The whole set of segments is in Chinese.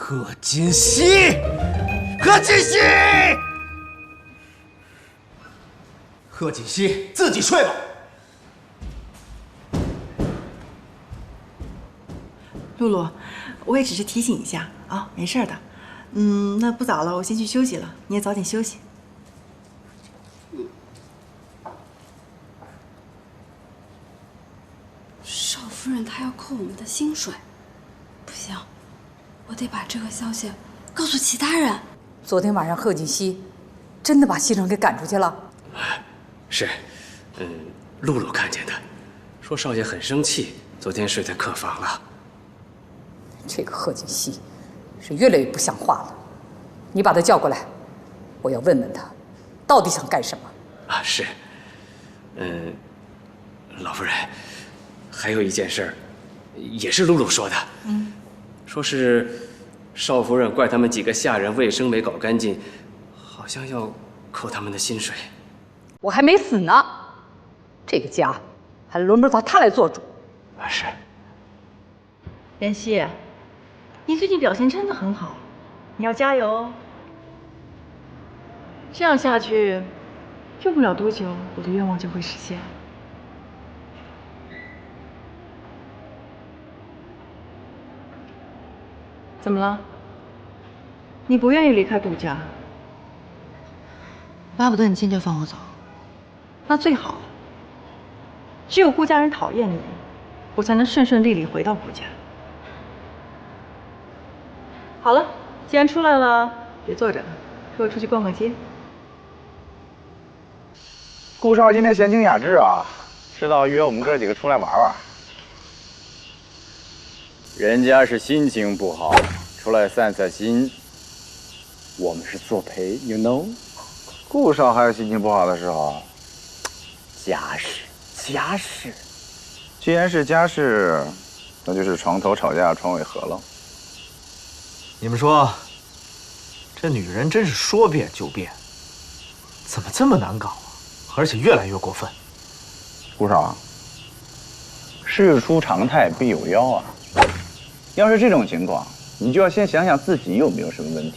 贺锦熙，贺锦熙，贺锦熙，自己睡吧。露露，我也只是提醒一下啊，没事的。那不早了，我先去休息了，你也早点休息。少夫人她要扣我们的薪水，不行，我得把这个消息告诉其他人。昨天晚上贺锦熙真的把西城给赶出去了？是，露露看见的，说少爷很生气，昨天睡在客房了。这个贺锦熙是越来越不像话了，你把他叫过来，我要问问他，到底想干什么？啊，是，老夫人，还有一件事儿，也是露露说的，说是少夫人怪他们几个下人卫生没搞干净，好像要扣他们的薪水。我还没死呢，这个家还轮不到他来做主。啊，是。妍希，你最近表现真的很好，你要加油哦。这样下去，用不了多久，我的愿望就会实现。怎么了？你不愿意离开顾家，巴不得你现在放我走，那最好。只有顾家人讨厌你，我才能顺顺利利回到顾家。好了，既然出来了，别坐着，陪我出去逛逛街。顾少今天闲情雅致啊，知道约我们哥几个出来玩玩。人家是心情不好，出来散散心。我们是作陪 ，you know。顾少还有心情不好的时候。家事，家事。既然是家事，那就是床头吵架床尾和了。你们说，这女人真是说变就变，怎么这么难搞啊？而且越来越过分。顾少啊，事出常态必有妖啊。要是这种情况，你就要先想想自己有没有什么问题，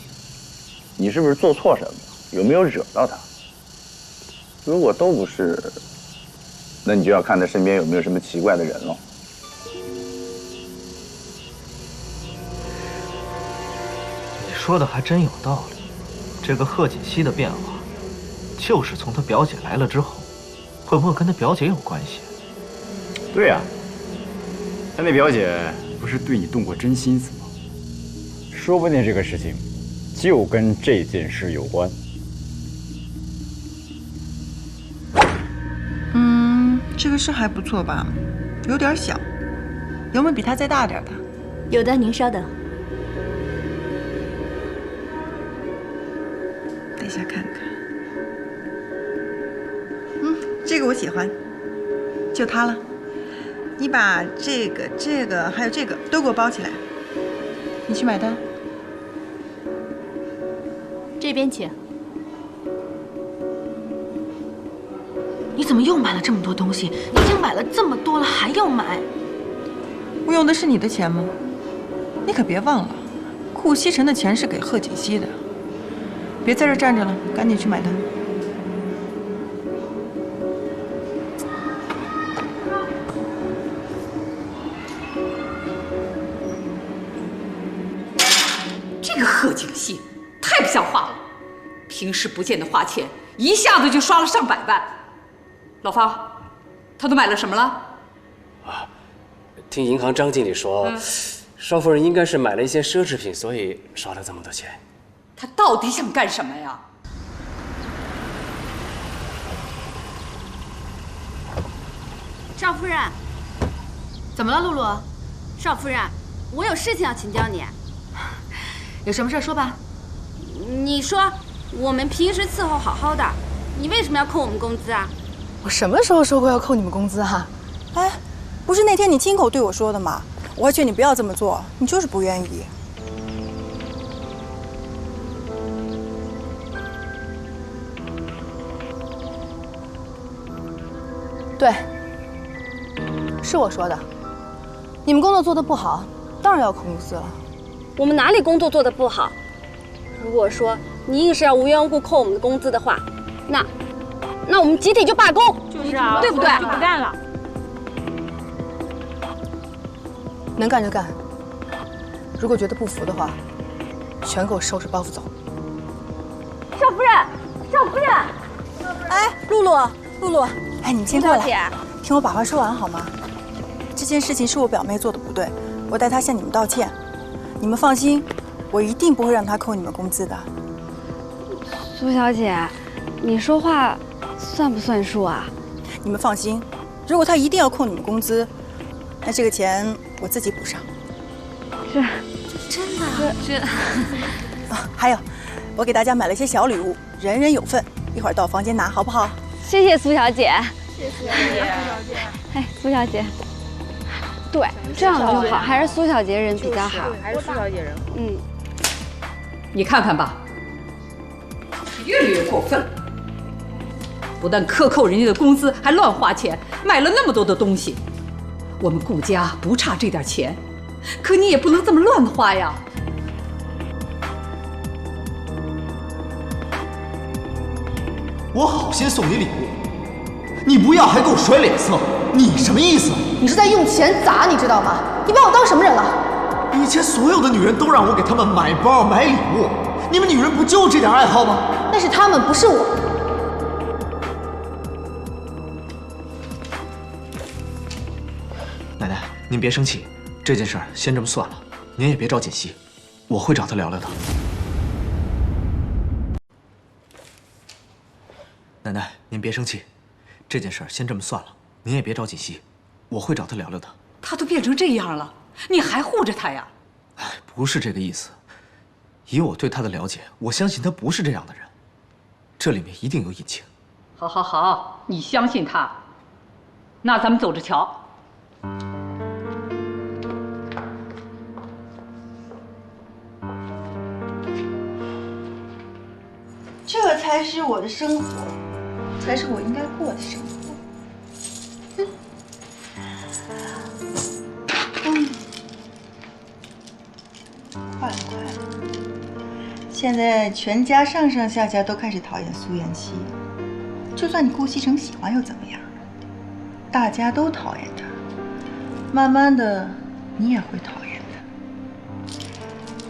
你是不是做错什么，有没有惹到他。如果都不是，那你就要看他身边有没有什么奇怪的人了。你说的还真有道理，这个贺锦熙的变化，就是从他表姐来了之后，会不会跟他表姐有关系？对呀，他那表姐不是对你动过真心思吗？说不定这个事情就跟这件事有关。这个是还不错吧，有点小，有没有比它再大点的？有的，您稍等。等一下看看。这个我喜欢，就它了。你把这个还有这个都给我包起来。你去买单。这边请。你怎么又买了这么多东西？已经买了这么多了，还要买？我用的是你的钱吗？你可别忘了，顾西城的钱是给贺锦熙的。别在这站着了，赶紧去买单。这个贺锦熙太不像话了，平时不见得花钱，一下子就刷了上百万。老方，他都买了什么了？啊，听银行张经理说，少夫人应该是买了一些奢侈品，所以刷了这么多钱。他到底想干什么呀？少夫人，怎么了，露露？少夫人，我有事情要请教你。有什么事说吧。你说我们平时伺候好好的，你为什么要扣我们工资啊？我什么时候说过要扣你们工资啊？哎，不是那天你亲口对我说的吗？我还劝你不要这么做，你就是不愿意。对，是我说的。你们工作做得不好，当然要扣工资了。我们哪里工作做得不好？如果说你硬是要无缘无故扣我们的工资的话，那我们集体就罢工，就是啊，对不对？不干了。能干就干，如果觉得不服的话，全给我收拾包袱走。少夫人，少夫人，哎，露露，哎，你们先过来，姐，听我把话说完好吗？这件事情是我表妹做的不对，我代她向你们道歉。你们放心，我一定不会让她扣你们工资的。苏小姐，你说话算不算数啊？你们放心，如果她一定要扣你们工资，那这个钱我自己补上。这真的？这啊，还有，我给大家买了一些小礼物，人人有份，一会儿到房间拿，好不好？谢谢苏小姐。谢谢苏小姐。哎，苏小姐，对，这样就好，还是苏小姐人比较好。还是苏小姐人好。嗯，你看看吧，越来越过分了。不但克扣人家的工资，还乱花钱，买了那么多的东西。我们顾家不差这点钱，可你也不能这么乱花呀。我好心送你礼物，你不要还给我甩脸色，你什么意思？你是在用钱砸，你知道吗？你把我当什么人了？以前所有的女人都让我给她们买包买礼物，你们女人不就这点爱好吗？那是他们，不是我。奶奶，您别生气，这件事儿先这么算了，您也别找锦溪，我会找她聊聊的。奶奶，您别生气，这件事儿先这么算了，您也别找锦溪，我会找她聊聊的。他都变成这样了，你还护着他呀？哎，不是这个意思。以我对她的了解，我相信她不是这样的人，这里面一定有隐情。好，好，好，你相信他，那咱们走着瞧。这才是我的生活，才是我应该过的生活。快了，快了！现在全家上上下下都开始讨厌苏妍希，就算你顾西城喜欢又怎么样？大家都讨厌他，慢慢的你也会讨厌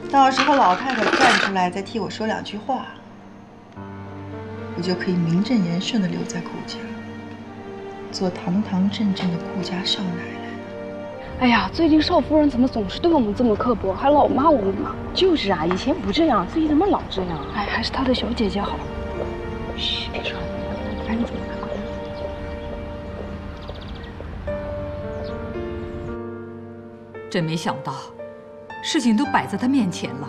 他。到时候老太太站出来再替我说两句话，我就可以名正言顺的留在顾家，做堂堂正正的顾家少奶奶。哎呀，最近少夫人怎么总是对我们这么刻薄，还老骂我们呢？就是啊，以前不这样，最近怎么老这样？哎，还是她的小姐姐好。嘘，别说了，赶紧走。真没想到，事情都摆在他面前了，